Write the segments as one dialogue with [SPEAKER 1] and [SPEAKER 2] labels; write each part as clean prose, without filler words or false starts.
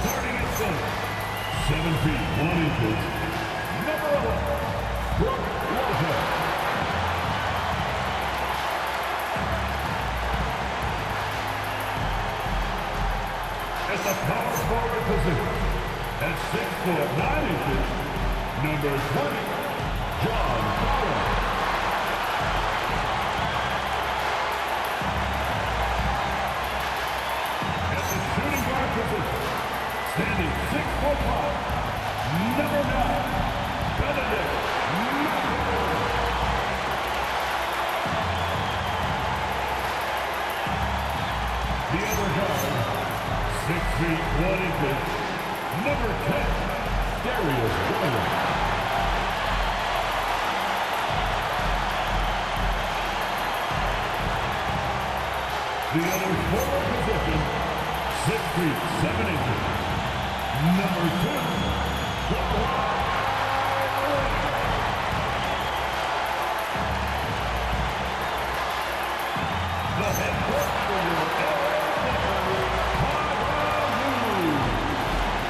[SPEAKER 1] Starting at center, 7 feet 1 inches, number 11, Brook Lopez. At the power forward position, at 6 foot 9 inches, number 20, John Collins. At the shooting guard position, standing 6 foot 5, number 9, Benedict Mathurin. The other guard, 6 feet 1 inches, number 10, Darius Garland. The other forward position, 6 feet 7 inches, number 2, Kawhi Leonard. The head coach for your LA Clippers, Tyronn Lue.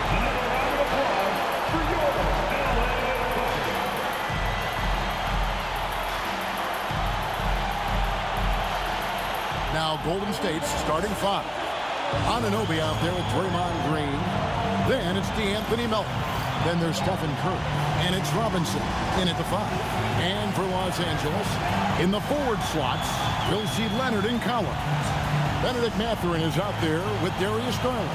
[SPEAKER 1] Another round of applause for your LA Clippers.
[SPEAKER 2] Now Golden State's starting 5. Anunoby out there with Draymond Green. Then it's DeAnthony Melton. Then there's Stephen Curry. And it's Robinson in at the 5. And for Los Angeles, in the forward slots, you'll see Leonard and Collins. Benedict Mathurin is out there with Darius Garland.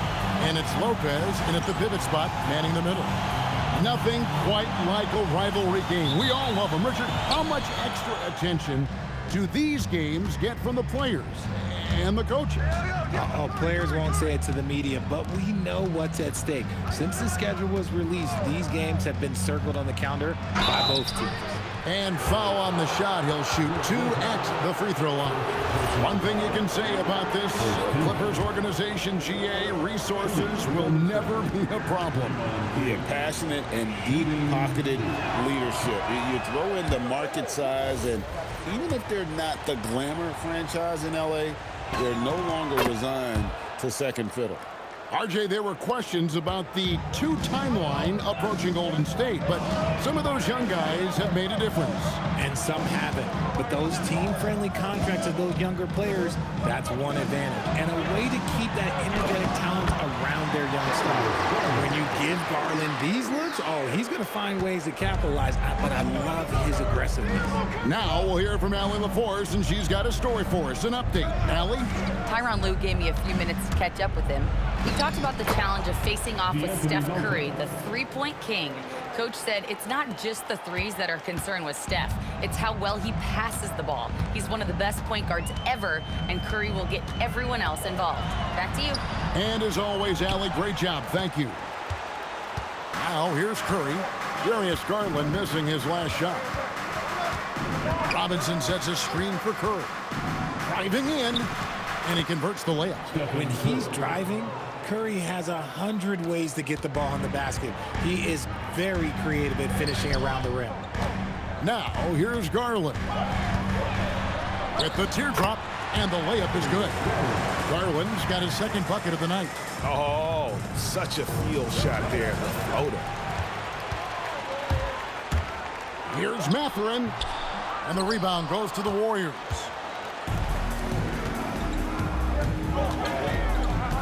[SPEAKER 2] And it's Lopez in at the pivot spot, manning the middle. Nothing quite like a rivalry game. We all love them. Richard, how much extra attention do these games get from the players and the coaches?
[SPEAKER 3] Players won't say it to the media, but we know what's at stake. Since the schedule was released, these games have been circled on the calendar by both teams.
[SPEAKER 2] And foul on the shot. He'll shoot 2 at the free throw line. One thing you can say about this Clippers organization, GA, resources will never be a problem.
[SPEAKER 4] Yeah, passionate and deep-pocketed leadership. You throw in the market size, and even if they're not the glamour franchise in LA, they're no longer resigned to second fiddle.
[SPEAKER 2] RJ, there were questions about the 2 timeline approaching Golden State, but some of those young guys have made a difference.
[SPEAKER 3] And some haven't. But those team-friendly contracts of those younger players, that's one advantage. And a way to keep that energetic talent around their young stars. When you give Garland these looks, he's going to find ways to capitalize. But I love his aggressiveness.
[SPEAKER 2] Now we'll hear from Allie LaForce, and she's got a story for us. An update. Allie?
[SPEAKER 5] Tyronn Lue gave me a few minutes to catch up with him. He talked about the challenge of facing off with Steph Curry, the three-point king. Coach said it's not just the threes that are concerned with Steph. It's how well he passes the ball. He's one of the best point guards ever, and Curry will get everyone else involved. Back to you.
[SPEAKER 2] And as always, Allie, great job. Thank you. Now here's Curry. Darius Garland missing his last shot. Robinson sets a screen for Curry. Driving in, and he converts the layup.
[SPEAKER 3] When he's driving, Curry has 100 ways to get the ball in the basket. He is very creative at finishing around the rim.
[SPEAKER 2] Now, here's Garland. With the teardrop, and the layup is good. Garland's got his second bucket of the night.
[SPEAKER 4] Oh, such a field shot there. The floater.
[SPEAKER 2] Here's Mathurin, and the rebound goes to the Warriors.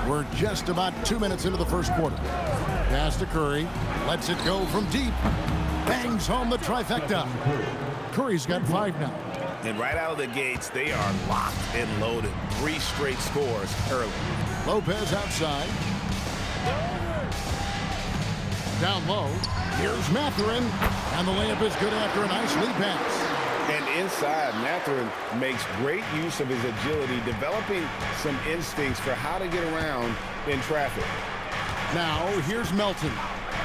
[SPEAKER 2] We're just about 2 minutes into the first quarter. Pass to Curry. Lets it go from deep. Bangs home the trifecta. Curry's got 5 now.
[SPEAKER 4] And right out of the gates, they are locked and loaded. 3 straight scores early.
[SPEAKER 2] Lopez outside. Down low. Here's Mathurin. And the layup is good after a nice lead pass.
[SPEAKER 4] And inside, Mathurin makes great use of his agility, developing some instincts for how to get around in traffic.
[SPEAKER 2] Now, here's Melton.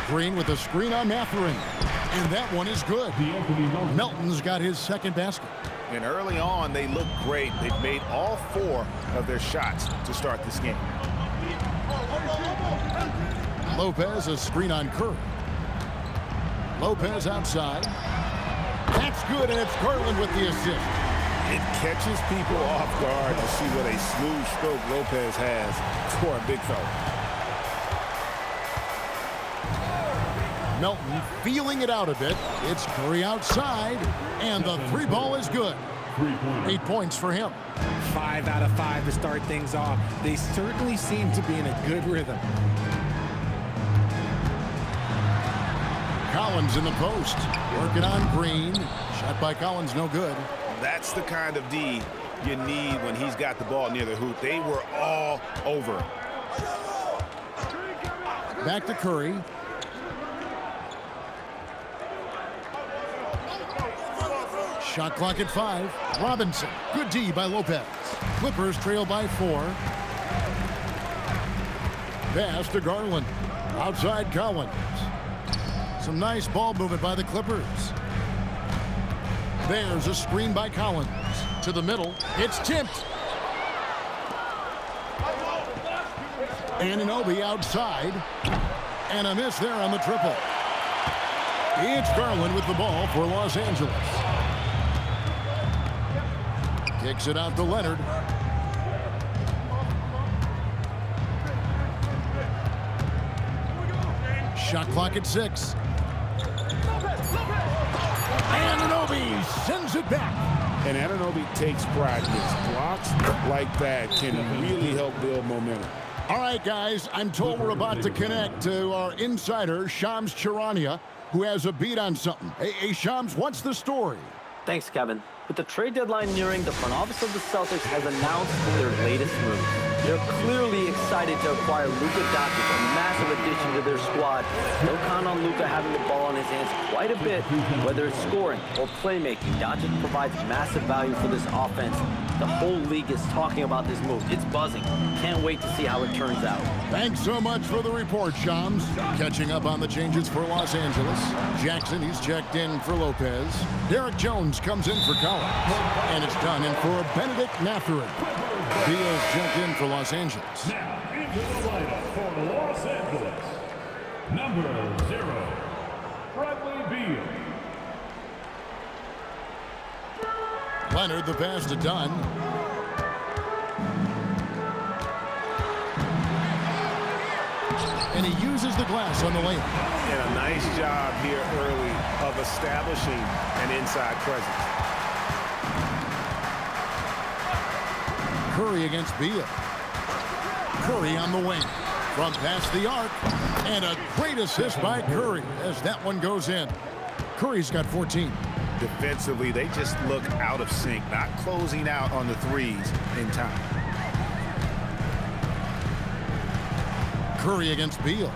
[SPEAKER 2] Green with a screen on Mathurin. And that one is good. Melton's got his second basket.
[SPEAKER 4] And early on, they look great. They've made all 4 of their shots to start this game.
[SPEAKER 2] Lopez, a screen on Curry. Lopez outside. That's good, and it's Garland with the assist.
[SPEAKER 4] It catches people off guard to see what a smooth stroke Lopez has for a big fella.
[SPEAKER 2] Melton feeling it out a bit. It's Curry outside, and the three ball is good. 8 points for him.
[SPEAKER 3] 5 out of 5 to start things off. They certainly seem to be in a good rhythm.
[SPEAKER 2] Collins in the post. Working on Green. Shot by Collins, no good.
[SPEAKER 4] That's the kind of D you need when he's got the ball near the hoop. They were all over him.
[SPEAKER 2] Back to Curry. Shot clock at 5. Robinson. Good D by Lopez. Clippers trail by 4. Pass to Garland. Outside Collins. Some nice ball movement by the Clippers. There's a screen by Collins. To the middle. It's tipped. Anunoby outside. And a miss there on the triple. It's Garland with the ball for Los Angeles. Kicks it out to Leonard. Shot clock at 6. Anunoby sends it back.
[SPEAKER 4] And Anunoby takes practice. Blocks like that can really help build momentum.
[SPEAKER 2] All right, guys, I'm told we're about to connect to our insider, Shams Charania, who has a beat on something. Hey, Shams, what's the story?
[SPEAKER 6] Thanks, Kevin. With the trade deadline nearing, the front office of the Celtics has announced their latest move. They're clearly excited to acquire Luka Doncic, a massive addition to their squad. They'll count on Luka having the ball in his hands quite a bit, whether it's scoring or playmaking. Doncic provides massive value for this offense. The whole league is talking about this move. It's buzzing. Can't wait to see how it turns out.
[SPEAKER 2] Thanks so much for the report, Shams. Catching up on the changes for Los Angeles. Jackson, he's checked in for Lopez. Derek Jones comes in for Collins. And it's done in for Benedict Mathurin. Beal's checked in for Los Angeles.
[SPEAKER 1] Now into the lineup for Los Angeles. Number 0, Bradley Beal.
[SPEAKER 2] Leonard, the pass to Dunn. And he uses the glass on the lane.
[SPEAKER 4] And a nice job here early of establishing an inside presence.
[SPEAKER 2] Curry against Beal. Curry on the wing. From past the arc. And a great assist by Curry as that one goes in. Curry's got 14.
[SPEAKER 4] Defensively, they just look out of sync, not closing out on the threes in time.
[SPEAKER 2] Curry against Beal.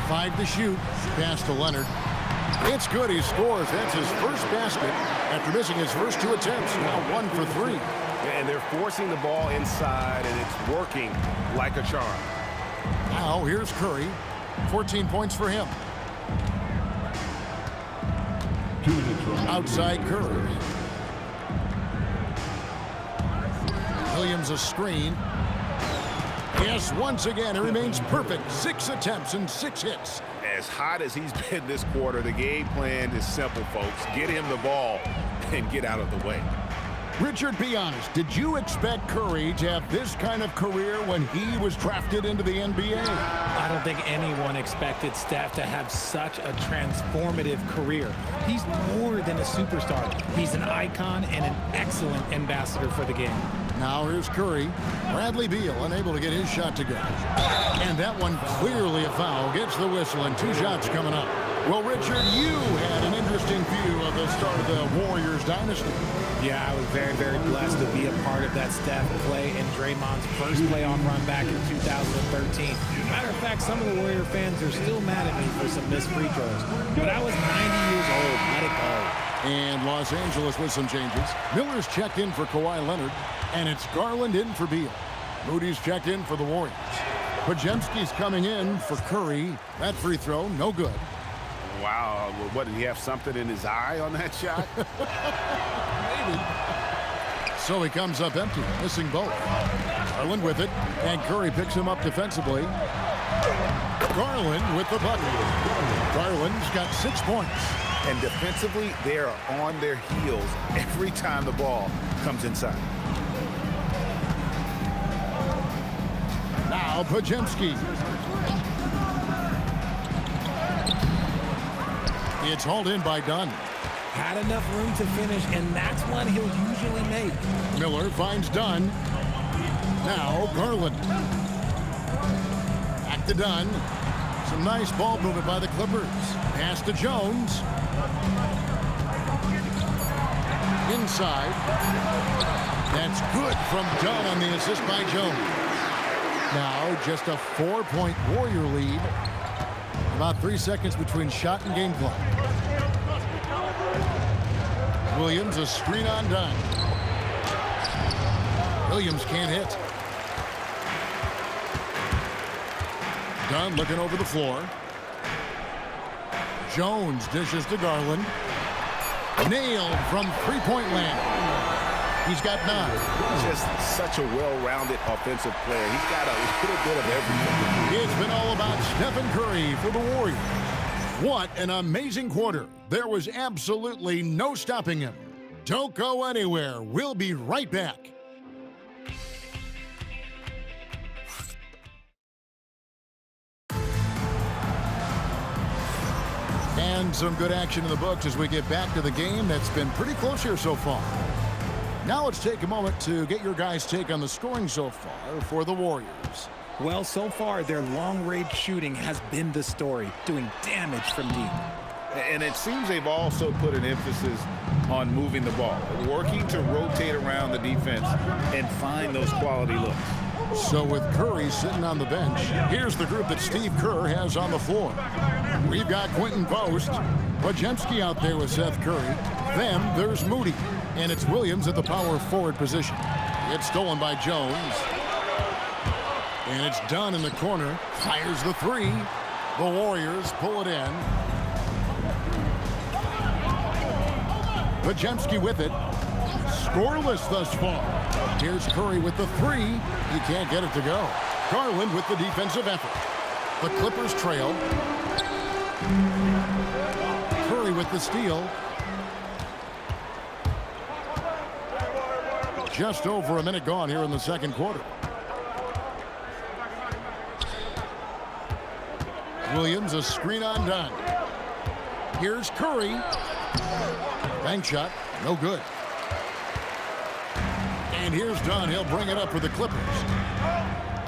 [SPEAKER 2] 5 to shoot. Pass to Leonard. It's good. He scores. That's his first basket after missing his first 2 attempts. Now 1 for 3.
[SPEAKER 4] And they're forcing the ball inside, and it's working like a charm.
[SPEAKER 2] Now here's Curry. 14 points for him. Outside Curry. Williams a screen. Yes, once again, it remains perfect. 6 attempts and 6 hits.
[SPEAKER 4] As hot as he's been this quarter, the game plan is simple, folks. Get him the ball and get out of the way.
[SPEAKER 2] Richard, be honest. Did you expect Curry to have this kind of career when he was drafted into the NBA?
[SPEAKER 3] I don't think anyone expected Steph to have such a transformative career. He's more than a superstar. He's an icon and an excellent ambassador for the game.
[SPEAKER 2] Now here's Curry. Bradley Beal unable to get his shot to go. And that one clearly a foul. Gets the whistle and 2 shots coming up. Well, Richard, you had an interesting view of the start of the Warriors dynasty.
[SPEAKER 3] Yeah, I was very, very blessed to be a part of that Steph, Clay, and Draymond's first playoff run back in 2013. Matter of fact, some of the Warrior fans are still mad at me for some missed free throws. But I was 90 years old. Let it go.
[SPEAKER 2] And Los Angeles with some changes. Miller's checked in for Kawhi Leonard, and it's Garland in for Beal. Moody's checked in for the Warriors. Podziemski's coming in for Curry. That free throw, no good.
[SPEAKER 4] Wow, what, did he have something in his eye on that shot?
[SPEAKER 2] Maybe. So he comes up empty, missing both. Garland with it, and Curry picks him up defensively. Garland with the bucket. Garland's got 6 points.
[SPEAKER 4] And defensively, they are on their heels every time the ball comes inside.
[SPEAKER 2] Now Podziemski. It's hauled in by Dunn.
[SPEAKER 3] Had enough room to finish, and that's one he'll usually make.
[SPEAKER 2] Miller finds Dunn. Now Garland. Back to Dunn. Some nice ball movement by the Clippers. Pass to Jones. Inside. That's good from Dunn on the assist by Jones. Now just a 4-point Warrior lead. About 3 seconds between shot and game clock. Williams, a screen on Dunn. Williams can't hit. Dunn looking over the floor. Jones dishes to Garland. Nailed from three-point land. He's got 9.
[SPEAKER 4] Just such a well-rounded offensive player. He's got a little bit of everything.
[SPEAKER 2] It's been all about Stephen Curry for the Warriors. What an amazing quarter. There was absolutely no stopping him. Don't go anywhere. We'll be right back. And some good action in the books as we get back to the game that's been pretty close here so far. Now let's take a moment to get your guys' take on the scoring so far for the Warriors.
[SPEAKER 3] Well, so far, their long-range shooting has been the story, doing damage from deep.
[SPEAKER 4] And it seems they've also put an emphasis on moving the ball, working to rotate around the defense and find those quality looks.
[SPEAKER 2] So with Curry sitting on the bench, here's the group that Steve Kerr has on the floor. We've got Quentin Post, Podziemski out there with Seth Curry. Then there's Moody, and it's Williams at the power forward position. It's stolen by Jones. And it's Dunn in the corner. Fires the 3. The Warriors pull it in. Podziemski with it. Scoreless thus far. Here's Curry with the 3. He can't get it to go. Garland with the defensive effort. The Clippers trail. Curry with the steal. Just over a minute gone here in the second quarter. Williams, a screen on Dunn. Here's Curry. Bank shot, no good. And here's Dunn. He'll bring it up for the Clippers.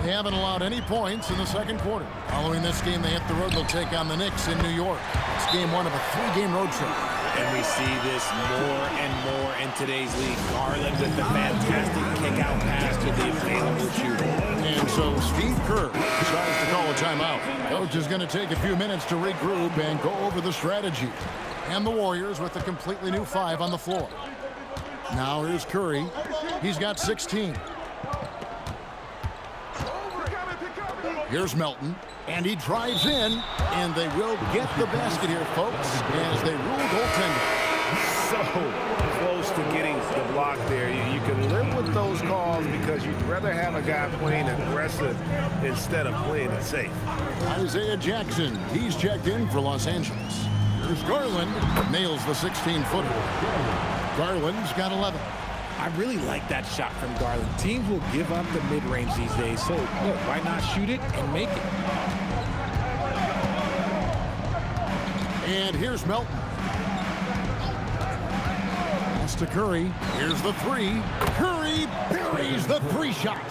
[SPEAKER 2] They haven't allowed any points in the second quarter. Following this game, they hit the road. They'll take on the Knicks in New York. It's game 1 of a 3-game road trip.
[SPEAKER 3] And we see this more and more in today's league. Garland with the fantastic kick-out pass to the available shooter.
[SPEAKER 2] And so Steve Kerr decides to call a timeout. Coach is going to take a few minutes to regroup and go over the strategy. And the Warriors with a completely new 5 on the floor. Now here's Curry. He's got 16. Here's Melton. And he drives in. And they will get the basket here, folks, as they rule goaltender.
[SPEAKER 4] So close to getting the block there. You can live with those calls because you'd rather have a guy playing aggressive instead of playing it safe.
[SPEAKER 2] Isaiah Jackson. He's checked in for Los Angeles. Here's Garland. Nails the 16-footer. Garland's got 11.
[SPEAKER 3] I really like that shot from Garland. Teams will give up the mid-range these days, so look, why not shoot it and make it?
[SPEAKER 2] And here's Melton. Pass to Curry. Here's the 3. Curry buries the 3-shot.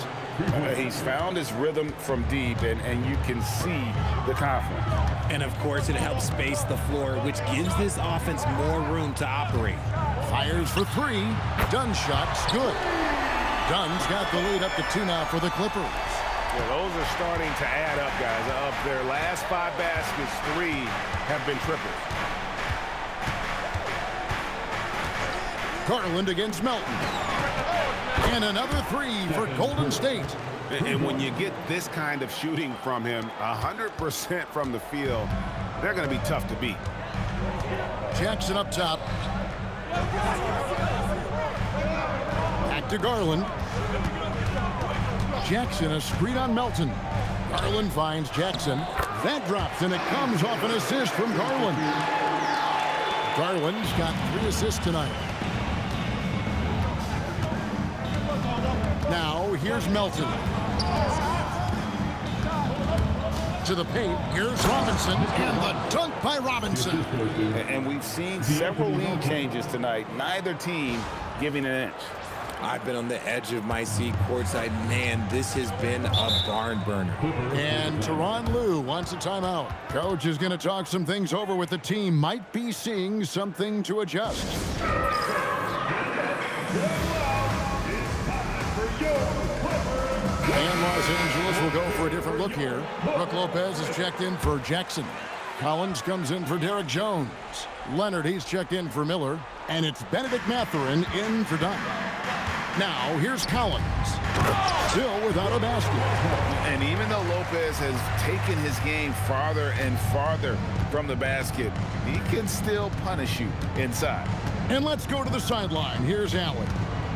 [SPEAKER 4] He's found his rhythm from deep, and you can see the confidence.
[SPEAKER 3] And, of course, it helps space the floor, which gives this offense more room to operate.
[SPEAKER 2] Fires for 3. Dunn's shot's good. Dunn's got the lead up to 2 now for the Clippers.
[SPEAKER 4] Yeah, those are starting to add up, guys. Of their last 5 baskets, 3 have been triples.
[SPEAKER 2] Garland against Melton. And another 3 for Golden State.
[SPEAKER 4] And when you get this kind of shooting from him, 100% from the field, they're going to be tough to beat.
[SPEAKER 2] Jackson up top. Back to Garland. Jackson, a screen on Melton. Garland finds Jackson. That drops, and it comes off an assist from Garland. Garland's got 3 assists tonight. Now, here's Melton. To the paint, here's Robinson, and the dunk by Robinson.
[SPEAKER 4] And we've seen several lead changes tonight. Neither team giving an inch.
[SPEAKER 3] I've been on the edge of my seat courtside. Man, this has been a barn burner.
[SPEAKER 2] And Tyronn Lue wants a timeout. Coach is going to talk some things over with the team. Might be seeing something to adjust. And Los Angeles will go for a different look here. Brook Lopez is checked in for Jackson. Collins comes in for Derek Jones. Leonard, he's checked in for Miller. And it's Benedict Mathurin in for Dunn. Now, here's Collins. Still without a basket.
[SPEAKER 4] And even though Lopez has taken his game farther and farther from the basket, he can still punish you inside.
[SPEAKER 2] And let's go to the sideline. Here's Allen.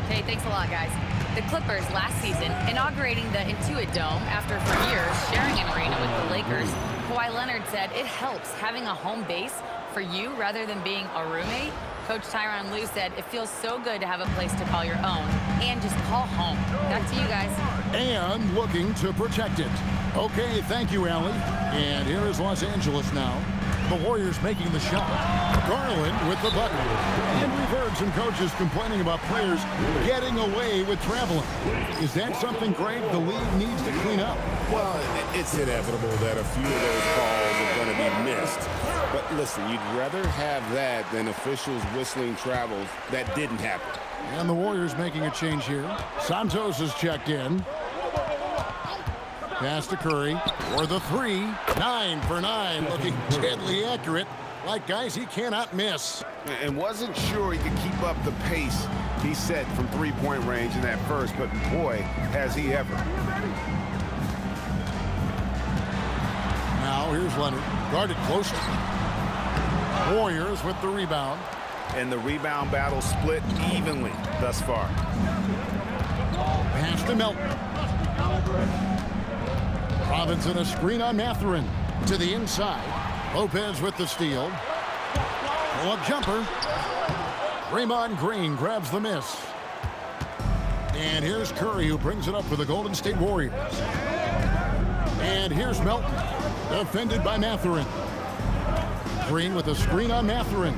[SPEAKER 5] Hey, thanks a lot, guys. The Clippers last season inaugurating the Intuit Dome after for years sharing an arena with the Lakers. Kawhi Leonard said it helps having a home base for you rather than being a roommate. Coach Tyronn Lue said it feels so good to have a place to call your own and just call home. Back to you guys.
[SPEAKER 2] And looking to protect it. Okay, thank you, Allie. And here is Los Angeles now. The Warriors making the shot. Garland with the bucket. And we've heard some coaches complaining about players getting away with traveling. Is that something, Greg, the league needs to clean up?
[SPEAKER 4] Well, it's inevitable that a few of those calls are going to be missed. But listen, you'd rather have that than officials whistling travels that didn't happen.
[SPEAKER 2] And the Warriors making a change here. Santos is checked in. Pass to Curry for the 3. 9 for 9, looking deadly accurate. Like guys he cannot miss.
[SPEAKER 4] And wasn't sure he could keep up the pace he set from three-point range in that first, but boy, has he ever.
[SPEAKER 2] Now here's Leonard, guarded closely. Warriors with the rebound.
[SPEAKER 4] And the rebound battle split evenly thus far.
[SPEAKER 2] Pass to Melton. Robinson a screen on Mathurin. To the inside. Lopez with the steal. Pull-up jumper. Draymond Green grabs the miss. And here's Curry who brings it up for the Golden State Warriors. And here's Melton. Defended by Mathurin. Green with a screen on Mathurin.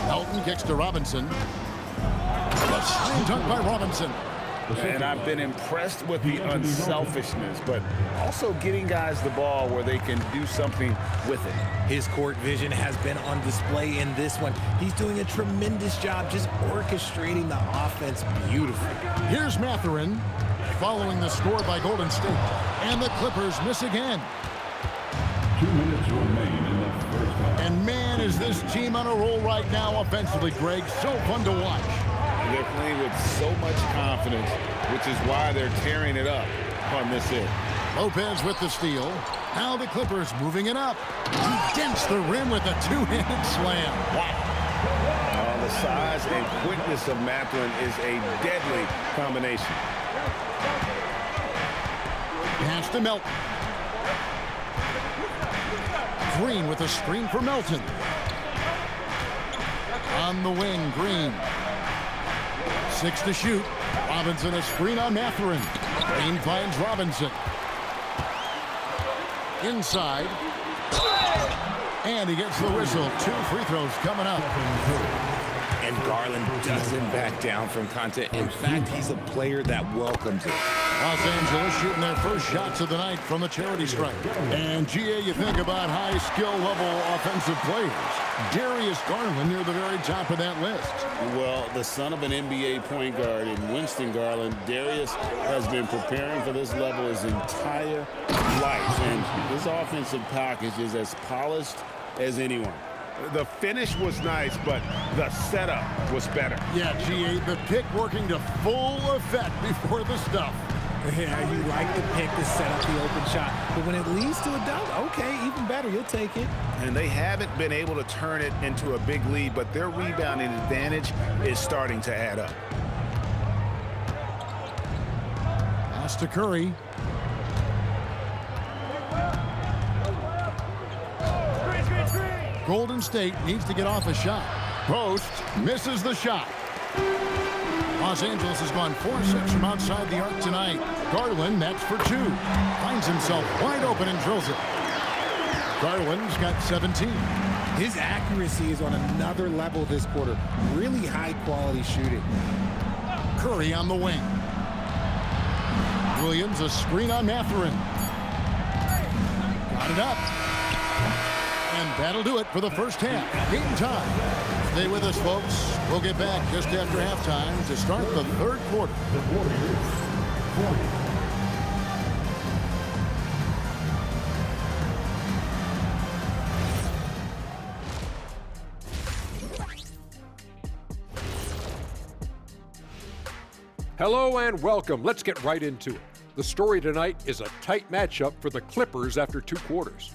[SPEAKER 2] Melton kicks to Robinson. The slam dunk by Robinson.
[SPEAKER 4] And I've been impressed with the unselfishness, but also getting guys the ball where they can do something with it.
[SPEAKER 3] His court vision has been on display in this one. He's doing a tremendous job just orchestrating the offense beautifully.
[SPEAKER 2] Here's Mathurin following the score by Golden State. And the Clippers miss again.
[SPEAKER 1] 2 minutes remain in the first half.
[SPEAKER 2] And man, is this team on a roll right now offensively, Greg. So fun to watch.
[SPEAKER 4] They're playing with so much confidence, which is why they're tearing it up on this end.
[SPEAKER 2] Lopez with the steal. Now the Clippers moving it up. He dents the rim with a two-handed slam. Wow.
[SPEAKER 4] The size and quickness of Mathurin is a deadly combination.
[SPEAKER 2] Pass to Melton. Green with a screen for Melton. On the wing, Green. 6 to shoot. Robinson a screen on Mathurin. Green finds Robinson. Inside. And he gets the whistle. 2 free throws coming up.
[SPEAKER 3] And Garland doesn't back down from contact. In fact, he's a player that welcomes it.
[SPEAKER 2] Los Angeles shooting their first shots of the night from the charity stripe. And, GA, you think about high skill level offensive players. Darius Garland near the very top of that list.
[SPEAKER 4] Well, the son of an NBA point guard in Winston Garland, Darius has been preparing for this level his entire life. And this offensive package is as polished as anyone. The finish was nice, but the setup was better.
[SPEAKER 2] Yeah, GA, the pick working to full effect before the stuff.
[SPEAKER 3] Yeah, you like the pick to set up the open shot. But when it leads to a dunk, okay, even better, you'll take it.
[SPEAKER 4] And they haven't been able to turn it into a big lead, but their rebounding advantage is starting to add up.
[SPEAKER 2] Pass to Curry. Golden State needs to get off a shot. Post misses the shot. Los Angeles has gone 4-6 from outside the arc tonight. Garland, that's for 2. Finds himself wide open and drills it. Garland's got 17.
[SPEAKER 3] His accuracy is on another level this quarter. Really high-quality shooting.
[SPEAKER 2] Curry on the wing. Williams, a screen on Mathurin. Got it up. And that'll do it for the first half. Game time. Stay with us, folks. We'll get back just after halftime to start the third quarter.
[SPEAKER 1] The Warriors 40.
[SPEAKER 7] Hello and welcome. Let's get right into it. The story tonight is a tight matchup for the Clippers after 2 quarters.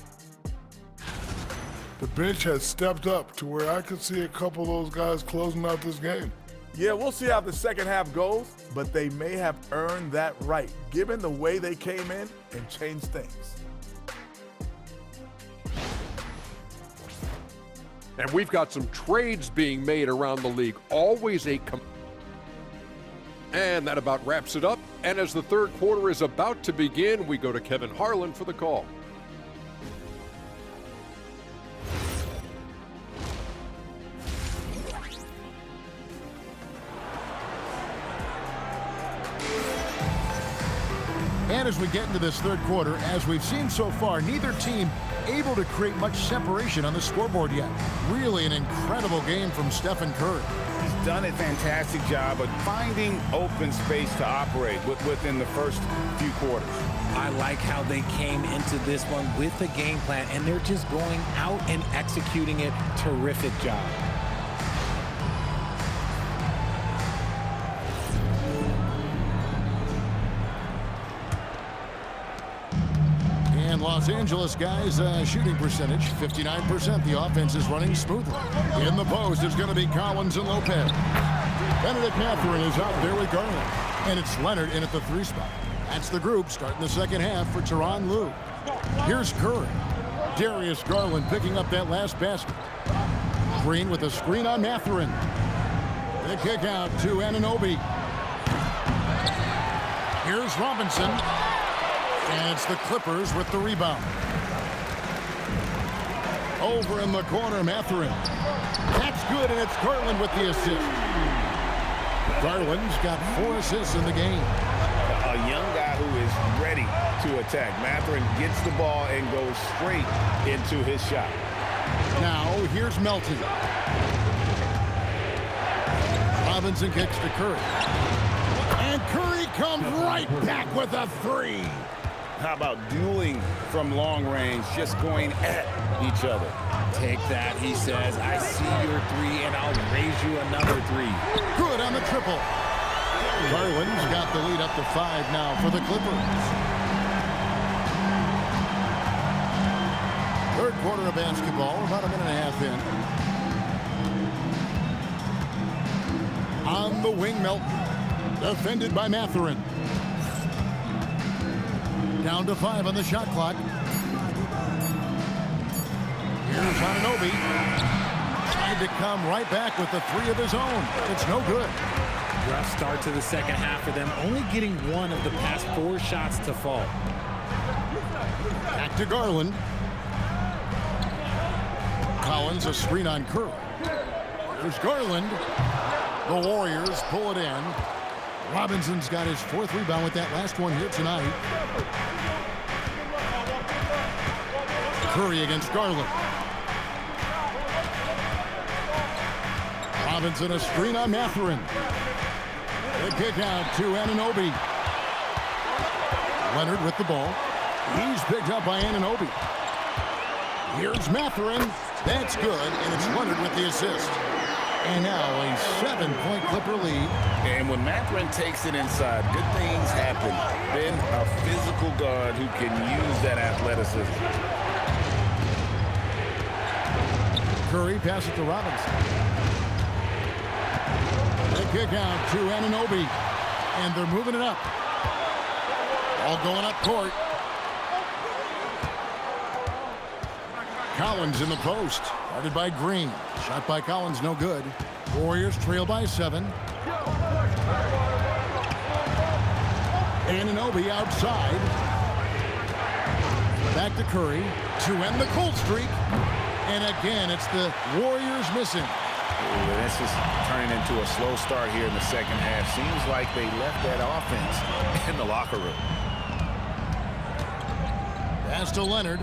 [SPEAKER 8] The bench has stepped up to where I could see a couple of those guys closing out this game.
[SPEAKER 9] Yeah, we'll see how the second half goes, but they may have earned that right, given the way they came in and changed things.
[SPEAKER 7] And we've got some trades being made around the league. Always a And that about wraps it up. And as the third quarter is about to begin, we go to Kevin Harlan for the call.
[SPEAKER 2] And as we get into this third quarter, as we've seen so far, neither team able to create much separation on the scoreboard yet. Really an incredible game from Stephen Curry.
[SPEAKER 4] He's done a fantastic job of finding open space to operate within the first few quarters.
[SPEAKER 3] I like how they came into this one with a game plan, and they're just going out and executing it. Terrific job.
[SPEAKER 2] And Los Angeles guys, shooting percentage, 59%. The offense is running smoothly. In the post, it's going to be Collins and Lopez. Benedict Mathurin is out there with Garland. And it's Leonard in at the 3 spot. That's the group starting the second half for Tyronn Lue. Here's Curry. Darius Garland picking up that last basket. Green with a screen on Mathurin. The kick out to Anunoby. Here's Robinson. And it's the Clippers with the rebound. Over in the corner, Mathurin. That's good, and it's Garland with the assist. Garland's got 4 assists in the game.
[SPEAKER 4] A young guy who is ready to attack. Mathurin gets the ball and goes straight into his shot.
[SPEAKER 2] Now, here's Melton. Robinson kicks to Curry. And Curry comes right back with a 3.
[SPEAKER 4] How about dueling from long range, just going at each other?
[SPEAKER 3] Take that, he says. I see your 3, and I'll raise you another 3.
[SPEAKER 2] Good on the triple. Garland's got the lead up to 5 now for the Clippers. Third quarter of basketball, about a minute and a half in. On the wing, Melton. Defended by Mathurin. Down to 5 on the shot clock. Here's Anunoby. Tried to come right back with the 3 of his own. It's no good.
[SPEAKER 3] Rough start to the second half for them, only getting 1 of the past 4 shots to fall.
[SPEAKER 2] Back to Garland. Collins, a screen on Curry. There's Garland. The Warriors pull it in. Robinson's got his 4th rebound with that last one here tonight. Curry against Garland. Robinson, a screen on Mathurin. The kick out to Anunoby. Leonard with the ball. He's picked up by Anunoby. Here's Mathurin. That's good, and it's Leonard with the assist. And now a 7-point Clipper lead.
[SPEAKER 4] And when Mathurin takes it inside, good things happen. Been a physical guard who can use that athleticism.
[SPEAKER 2] Curry passes to Robinson. The kick out to Anunoby. And they're moving it up. All going up court. Collins in the post. Guarded by Green. Shot by Collins, no good. Warriors trail by 7. Anunoby outside. Back to Curry to end the cold streak. And again, it's the Warriors missing.
[SPEAKER 4] Ooh, this is turning into a slow start here in the second half. Seems like they left that offense in the locker room.
[SPEAKER 2] Pass to Leonard.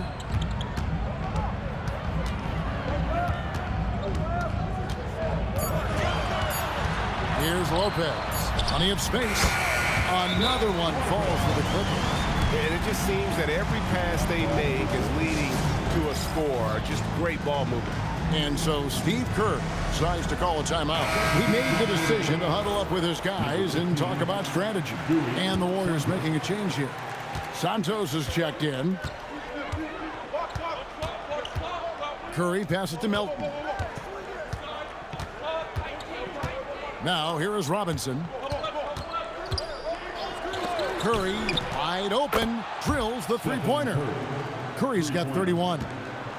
[SPEAKER 2] Here's Lopez. Plenty of space. Another one falls for the Clippers.
[SPEAKER 10] And it just seems that every pass they make is leading to a score. Just great ball movement.
[SPEAKER 2] And so Steve Kerr decides to call a timeout. He made the decision to huddle up with his guys and talk about strategy. And the Warriors making a change here. Santos is checked in. Curry passes to Melton. Now here is Robinson. Curry wide open, drills the three-pointer. Curry's got 31.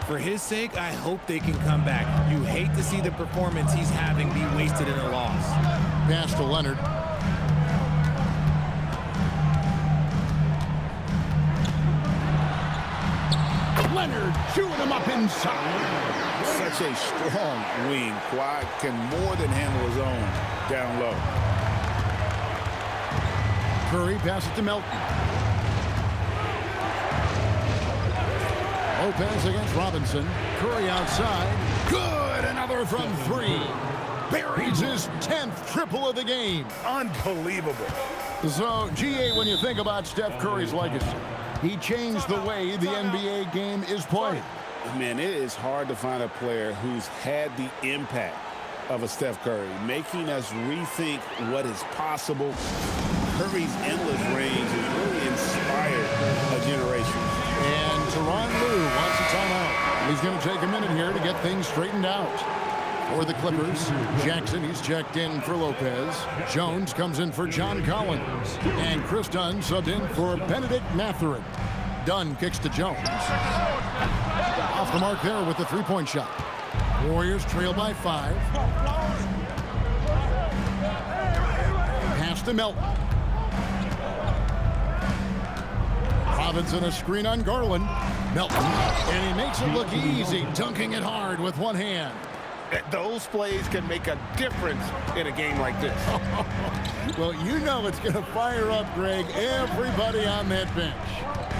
[SPEAKER 3] For his sake, I hope they can come back. You hate to see the performance he's having be wasted in a loss.
[SPEAKER 2] Pass to Leonard. Leonard chewing him up inside.
[SPEAKER 4] Such a strong wing. Kawhi can more than handle his own down low.
[SPEAKER 2] Curry passes to Melton. Lopez against Robinson. Curry outside. Good! Another from 3. Buries his 10th triple of the game.
[SPEAKER 10] Unbelievable.
[SPEAKER 2] So, GA, when you think about Steph Curry's legacy, he changed the way the NBA game is played.
[SPEAKER 4] Man, it is hard to find a player who's had the impact of a Steph Curry, making us rethink what is possible. Curry's endless range has really inspired a generation.
[SPEAKER 2] And Tyronn Lue wants a timeout. He's going to take a minute here to get things straightened out. For the Clippers, Jackson, he's checked in for Lopez. Jones comes in for John Collins. And Chris Dunn subbed in for Benedict Mathurin. Dunn kicks to Jones. Off the mark there with the three-point shot. Warriors trail by 5. Pass to Melton. Robinson a screen on Garland. Melton. And he makes it look easy, dunking it hard with one hand.
[SPEAKER 10] Those plays can make a difference in a game like this.
[SPEAKER 2] Well, you know it's going to fire up, Greg, everybody on that bench.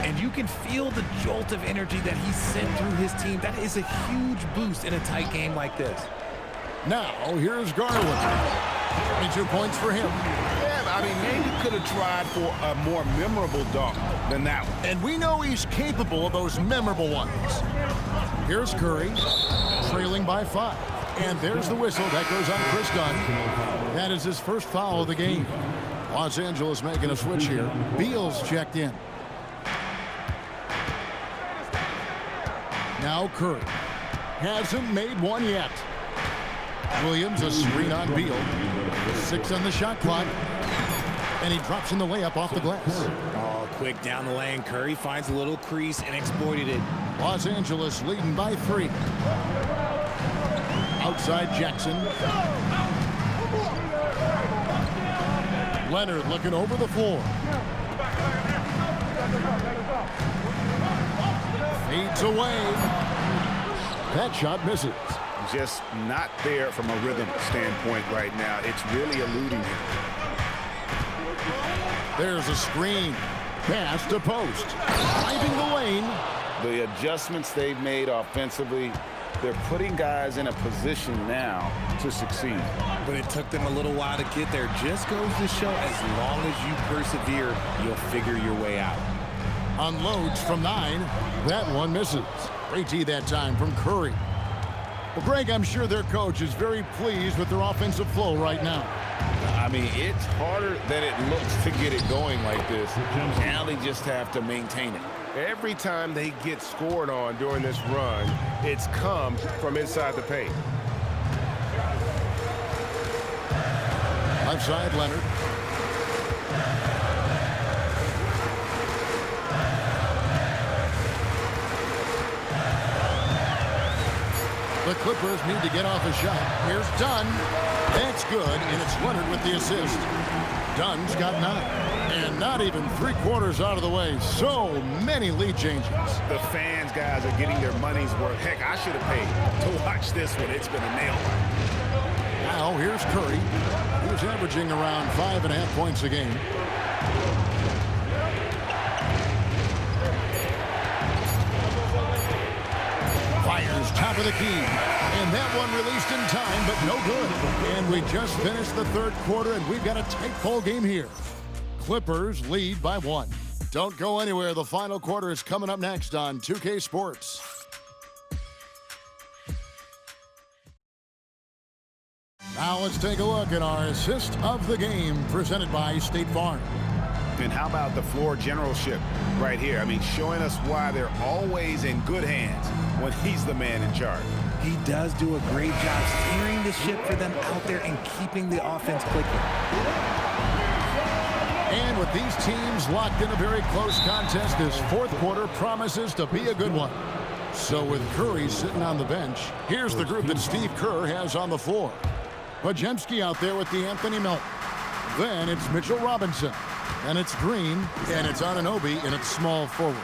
[SPEAKER 3] And you can feel the jolt of energy that he sent through his team. That is a huge boost in a tight game like this.
[SPEAKER 2] Now, here's Garland. 22 points for him.
[SPEAKER 10] Yeah, I mean, maybe could have tried for a more memorable dunk than that one.
[SPEAKER 2] And we know he's capable of those memorable ones. Here's Curry, trailing by 5. And there's the whistle. That goes on Chris Dunn. That is his first foul of the game. Los Angeles making a switch here. Beal's checked in. Now Curry. Hasn't made one yet. Williams a screen on Beal. 6 on the shot clock. And he drops in the layup off the glass.
[SPEAKER 3] Oh, quick down the lane. Curry finds a little crease and exploited it.
[SPEAKER 2] Los Angeles leading by 3. Outside Jackson. Leonard looking over the floor. Fades away. That shot misses.
[SPEAKER 10] Just not there from a rhythm standpoint right now. It's really eluding him.
[SPEAKER 2] There's a screen. Pass to post. Driving the lane.
[SPEAKER 4] The adjustments they've made offensively, they're putting guys in a position now to succeed.
[SPEAKER 3] But it took them a little while to get there. Just goes to show, as long as you persevere, you'll figure your way out.
[SPEAKER 2] Unloads from 9. That one misses. Great D that time from Curry. Well, Greg, I'm sure their coach is very pleased with their offensive flow right now.
[SPEAKER 4] I mean, it's harder than it looks to get it going like this. Now they just have to maintain it.
[SPEAKER 10] Every time they get scored on during this run, it's come from inside the paint.
[SPEAKER 2] Left side, Leonard. The Clippers need to get off a shot. Here's Dunn. That's good, and it's Leonard with the assist. Dunn's got 9. And not even 3/4 out of the way. So many lead changes.
[SPEAKER 10] The fans, guys, are getting their money's worth. Heck, I should have paid to watch this one. It's been a nail biter.
[SPEAKER 2] Now here's Curry. He was averaging around 5.5 points a game. Fires top of the key. And that one released in time, but no good. And we just finished the 3rd quarter, and we've got a tight ball game here. Clippers lead by 1. Don't go anywhere. The final quarter is coming up next on 2K Sports. Now let's take a look at our assist of the game presented by State Farm.
[SPEAKER 10] And how about the floor generalship right here? I mean, showing us why they're always in good hands when he's the man in charge.
[SPEAKER 3] He does do a great job steering the ship for them out there and keeping the offense clicking.
[SPEAKER 2] And with these teams locked in a very close contest, this 4th quarter promises to be a good one. So with Curry sitting on the bench, here's the group that Steve Kerr has on the floor. Podziemski out there with the Anthony Melton. Then it's Mitchell Robinson. And it's Green. And it's Anunoby in its small forward.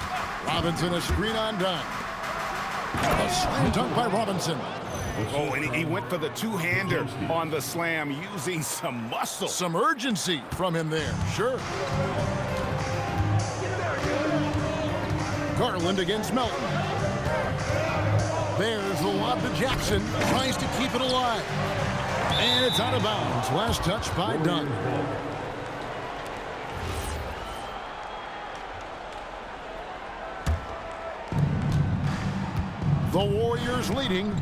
[SPEAKER 2] Robinson a screen on Dunn. A slam dunk by Robinson.
[SPEAKER 10] Oh, and he went for the two-hander on the slam using some muscle.
[SPEAKER 2] Some urgency from him there, sure. Garland against Melton. There's the lob to Jackson. Tries to keep it alive. And it's out of bounds. Last touch by Dunn. The Warriors leading.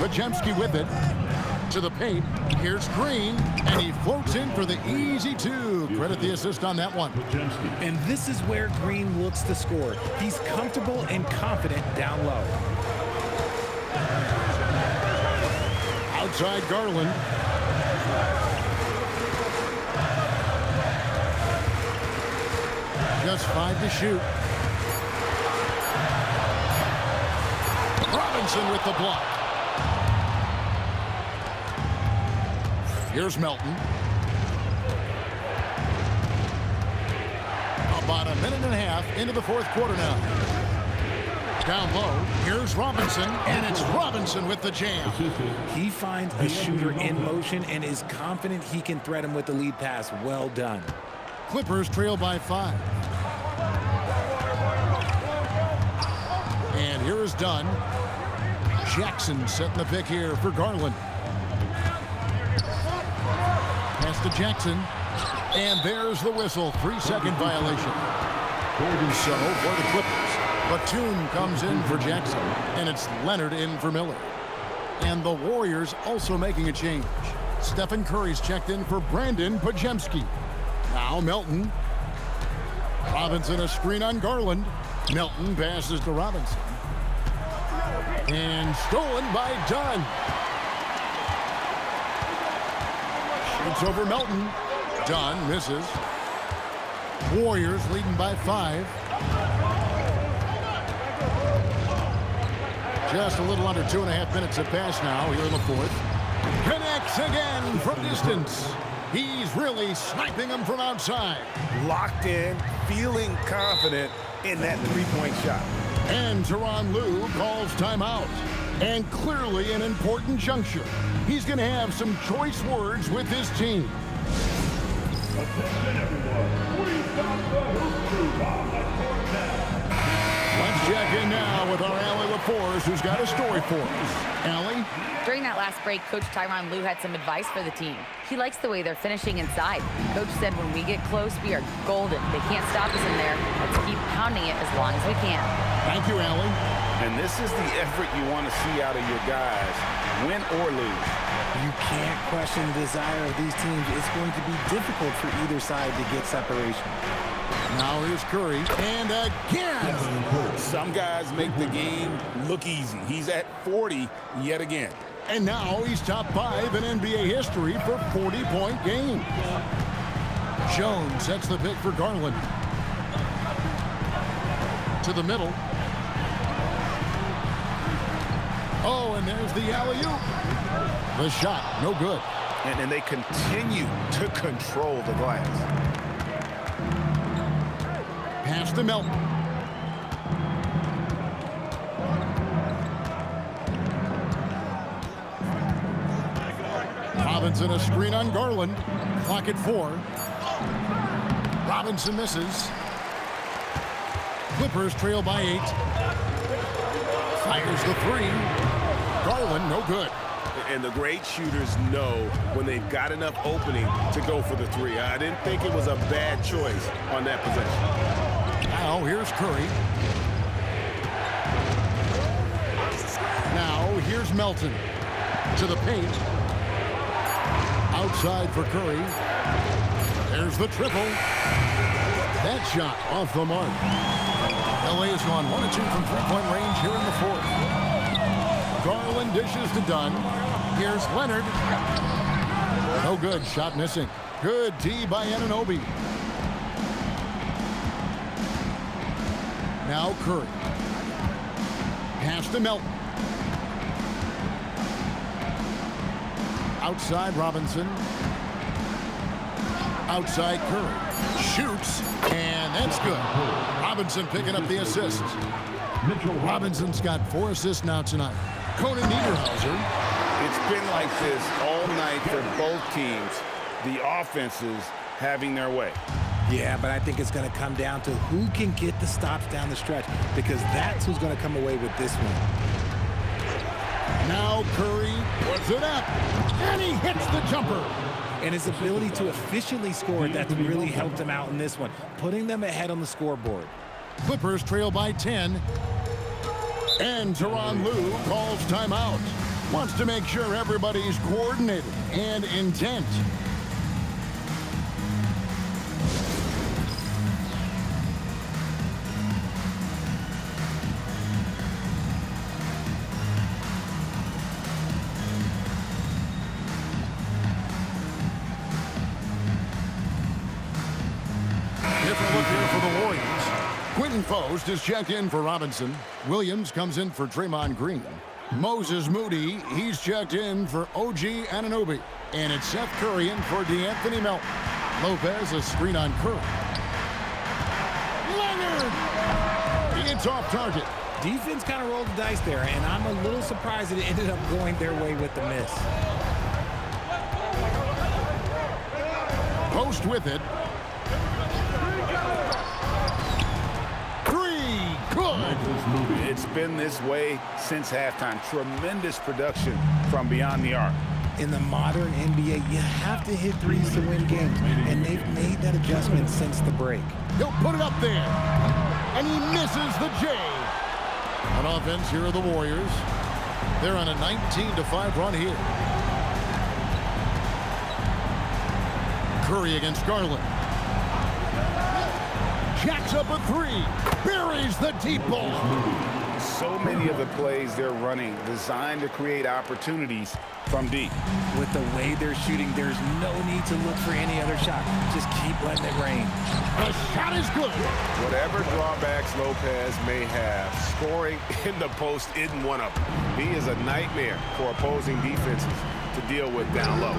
[SPEAKER 2] Podziemski with it. To the paint. Here's Green. And he floats in for the easy 2. Credit the assist on that one.
[SPEAKER 3] And this is where Green looks to score. He's comfortable and confident down low.
[SPEAKER 2] Outside Garland. Just 5 to shoot. Robinson with the block. Here's Melton. About a minute and a half into the 4th quarter now. Down low, here's Robinson, and it's Robinson with the jam.
[SPEAKER 3] He finds a shooter in motion and is confident he can thread him with the lead pass. Well done.
[SPEAKER 2] Clippers trail by 5. And here is Dunn. Jackson setting the pick here for Garland. Pass to Jackson. And there's the whistle. 3-second violation. So for the Clippers, Batum comes in for Jackson. And it's Leonard in for Miller. And the Warriors also making a change. Stephen Curry's checked in for Brandon Podziemski. Now Melton. Robinson a screen on Garland. Melton passes to Robinson. And stolen by Dunn. Shoots over Melton. Dunn misses. Warriors leading by 5. Just a little under 2.5 minutes have passed now here in the 4th. Connects again from distance. He's really sniping them from outside.
[SPEAKER 10] Locked in, feeling confident in that 3-point shot.
[SPEAKER 2] And Tyronn Lue calls timeout. And clearly an important juncture. He's going to have some choice words with his team.
[SPEAKER 1] Attention everyone, we've got the Hoop Crew on the court now.
[SPEAKER 2] Let's check in now with our Allie LaForce, who's got a story for us. Allie?
[SPEAKER 5] During that last break, Coach Tyronn Lue had some advice for the team. He likes the way they're finishing inside. Coach said when we get close, we are golden. They can't stop us in there. Let's keep pounding it as long as we can.
[SPEAKER 2] Thank you, Allie.
[SPEAKER 10] And this is the effort you want to see out of your guys, win or lose.
[SPEAKER 3] You can't question the desire of these teams. It's going to be difficult for either side to get separation.
[SPEAKER 2] Now here's Curry, and again!
[SPEAKER 10] Some guys make the game look easy. He's at 40 yet again.
[SPEAKER 2] And now he's top 5 in NBA history for 40-point game. Jones sets the pick for Garland. To the middle. Oh, and there's the alley-oop. The shot, no good.
[SPEAKER 10] And they continue to control the glass.
[SPEAKER 2] Pass to Melton. Robinson a screen on Garland. Clock at 4. Robinson misses. Clippers trail by 8. Fires the 3. Garland, no good.
[SPEAKER 10] And the great shooters know when they've got enough opening to go for the 3. I didn't think it was a bad choice on that possession.
[SPEAKER 2] Now here's Curry. Now here's Melton. To the paint. Outside for Curry. There's the triple. That shot off the mark. LA has gone 1 of 2 from three-point range here in the 4th. Garland dishes to Dunn. Here's Leonard. No good. Shot missing. Good D by Anunoby. Now Curry. Pass to Melton. Outside Robinson. Outside Curry. Shoots. And that's good. Robinson picking up the assist. Robinson's got 4 assists now tonight. Conan Niederhauser.
[SPEAKER 10] It's been like this all night for both teams. The offenses having their way.
[SPEAKER 3] Yeah, but I think it's going to come down to who can get the stops down the stretch, because that's who's going to come away with this one.
[SPEAKER 2] Now Curry puts it up, and he hits the jumper.
[SPEAKER 3] And his ability to efficiently score, that's really helped him out in this one, putting them ahead on the scoreboard.
[SPEAKER 2] Clippers trail by 10. And Tyronn Lue calls timeout. Wants to make sure everybody's coordinated and intent. Different look here for the Warriors. Quentin Post is checked in for Robinson. Williams comes in for Draymond Green. Moses Moody, he's checked in for OG Anunoby. And it's Seth Curry in for DeAnthony Melton. Lopez a screen on Curry. Leonard! It's off target.
[SPEAKER 3] Defense kind of rolled the dice there, and I'm a little surprised that it ended up going their way with the miss.
[SPEAKER 2] Post with it. Good.
[SPEAKER 10] It's been this way since halftime. Tremendous production from beyond the arc.
[SPEAKER 3] In the modern NBA, you have to hit threes to win games, and they've made that adjustment since the break.
[SPEAKER 2] He'll put it up there, and he misses the J. On offense, here are the Warriors. They're on a 19-5 run here. Curry against Garland. Jacks up a 3. Buries the deep ball.
[SPEAKER 10] So many of the plays they're running designed to create opportunities from deep.
[SPEAKER 3] With the way they're shooting, there's no need to look for any other shot. Just keep letting it rain.
[SPEAKER 2] The shot is good.
[SPEAKER 10] Whatever drawbacks Lopez may have, scoring in the post isn't one of them. He is a nightmare for opposing defenses to deal with down low.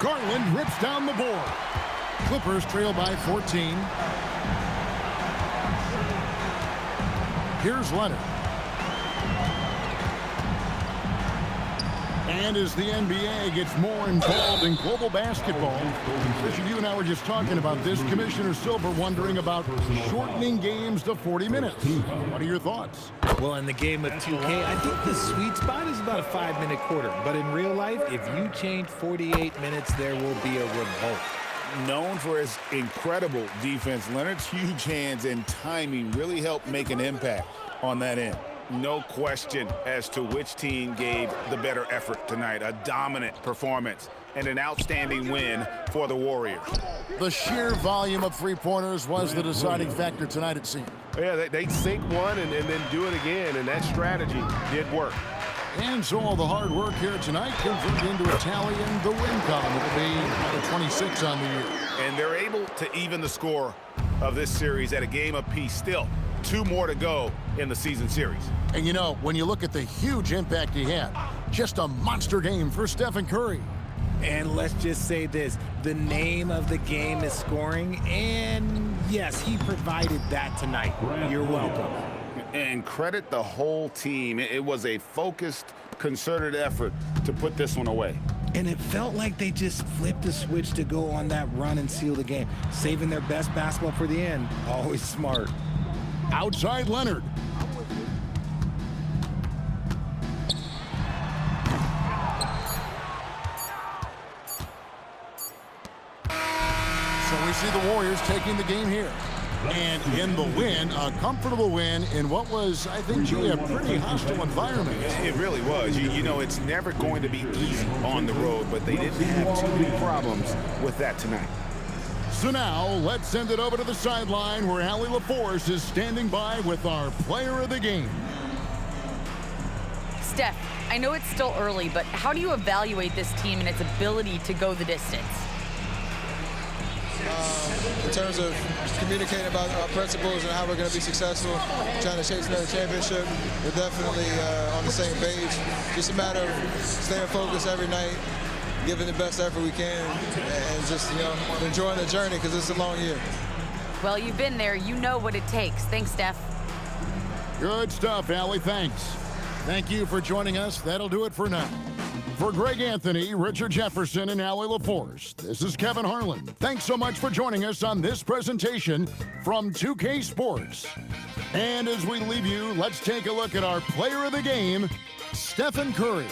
[SPEAKER 2] Garland rips down the board. Clippers trail by 14. Here's Leonard. And as the NBA gets more involved in global basketball, Richard, you and I were just talking about this. Commissioner Silver wondering about shortening games to 40 minutes. What are your thoughts?
[SPEAKER 3] Well, in the game of 2K, I think the sweet spot is about a 5-minute quarter. But in real life, if you change 48 minutes, there will be a revolt.
[SPEAKER 10] Known for his incredible defense, Leonard's huge hands and timing really helped make an impact on that end. No question as to which team gave the better effort tonight. A dominant performance and an outstanding win for the Warriors.
[SPEAKER 2] The sheer volume of three-pointers was the deciding factor tonight, it seemed.
[SPEAKER 11] Yeah, they sink one and then do it again, and that strategy did work.
[SPEAKER 2] And so all the hard work here tonight converted into a tally in the win column. It'll be the 26 on the year.
[SPEAKER 10] And they're able to even the score of this series at a game apiece. Still, 2 more to go in the season series.
[SPEAKER 2] And you know, when you look at the huge impact he had, just a monster game for Stephen Curry.
[SPEAKER 3] And let's just say this, the name of the game is scoring, and yes, he provided that tonight. You're welcome.
[SPEAKER 4] And credit the whole team. It was a focused, concerted effort to put this one away.
[SPEAKER 3] And it felt like they just flipped the switch to go on that run and seal the game, saving their best basketball for the end. Always smart.
[SPEAKER 2] Outside Leonard. So we see the Warriors taking the game here. And in the win, a comfortable win in what was, I think, Jay, a pretty hostile environment.
[SPEAKER 10] It really was. You know, it's never going to be easy on the road, but they didn't have too many problems with that tonight.
[SPEAKER 2] So now, let's send it over to the sideline where Allie LaForce is standing by with our player of the game.
[SPEAKER 5] Steph, I know it's still early, but how do you evaluate this team and its ability to go the distance?
[SPEAKER 12] In terms of communicating about our principles and how we're going to be successful, trying to chase another championship, we're definitely on the same page. Just a matter of staying focused every night, giving the best effort we can, and just, you know, enjoying the journey because it's a long year.
[SPEAKER 5] Well, you've been there. You know what it takes. Thanks, Steph.
[SPEAKER 2] Good stuff, Allie. Thanks. Thank you for joining us. That'll do it for now. For Greg Anthony, Richard Jefferson, and Allie LaForce, this is Kevin Harlan. Thanks so much for joining us on this presentation from 2K Sports. And as we leave you, let's take a look at our player of the game, Stephen Curry.